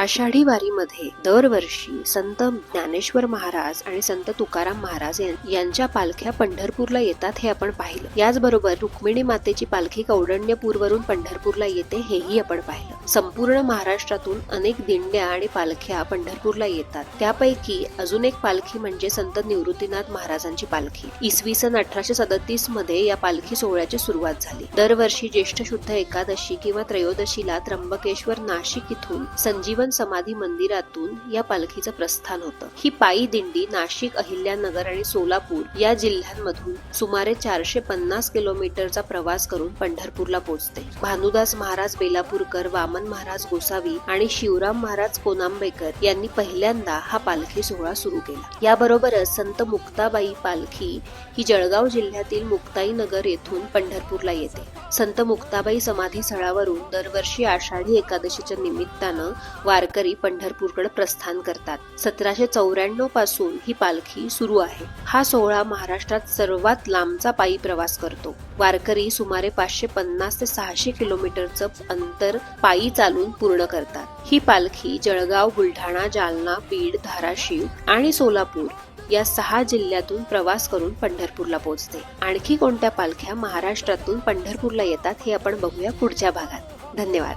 आषाढी वारीमध्ये दरवर्षी संत ज्ञानेश्वर महाराज आणि संत तुकाराम महाराज यांच्या पालख्या पंढरपूरला येतात हे आपण पाहिलं। याचबरोबर रुक्मिणी मातेची पालखी कौंडण्यपूरवरून पंढरपूरला येते हेही आपण पाहिलं। संपूर्ण महाराष्ट्रातून अनेक दिंड्या आणि पालख्या पंढरपूरला येतात। त्यापैकी अजून एक पालखी म्हणजे संत निवृत्तीनाथ महाराजांची पालखी। इसवी सन 1837 मध्ये या पालखी सोहळ्याची सुरुवात झाली। दरवर्षी ज्येष्ठ शुद्ध एकादशी किंवा त्रयोदशीला त्र्यंबकेश्वर नाशिक इथून संजीवन समाधी मंदिरातून या पालखीचं प्रस्थान होतं। ही पायी दिंडी नाशिक, अहिल्यानगर आणि सोलापूर या जिल्ह्यांमधून सुमारे 450 किलोमीटरचा प्रवास करून पंढरपूरला पोहोचते। भानुदास महाराज बेलापूरकर, वामन महाराज गोसावी आणि शिवराम महाराज कोनांबेकर यांनी पहिल्यांदा हा पालखी सोहळा सुरू केला। याबरोबरच संत मुक्ताबाई पालखी ही जळगाव जिल्ह्यातील मुक्ताईनगर येथून पंढरपूरला येते। संत मुक्ताबाई समाधी स्थळावरून दरवर्षी आषाढी एकादशीच्या निमित्तानं वारकरी पंढरपूरकडे प्रस्थान करतात। 1794 पासून ही पालखी सुरू आहे। हा सोहळा महाराष्ट्रात सर्वात लांबचा पायी प्रवास करतो। वारकरी सुमारे 550 ते 600 किलोमीटरचं अंतर पायी चालून पूर्ण करतात। ही पालखी जळगाव, बुलढाणा, जालना, बीड, धाराशिव आणि सोलापूर या 6 जिल्ह्यातून प्रवास करून पंढरपूरला पोहोचते। आणखी कोणत्या पालख्या महाराष्ट्रातून पंढरपूरला येतात हे आपण बघूया पुढच्या भागात। धन्यवाद।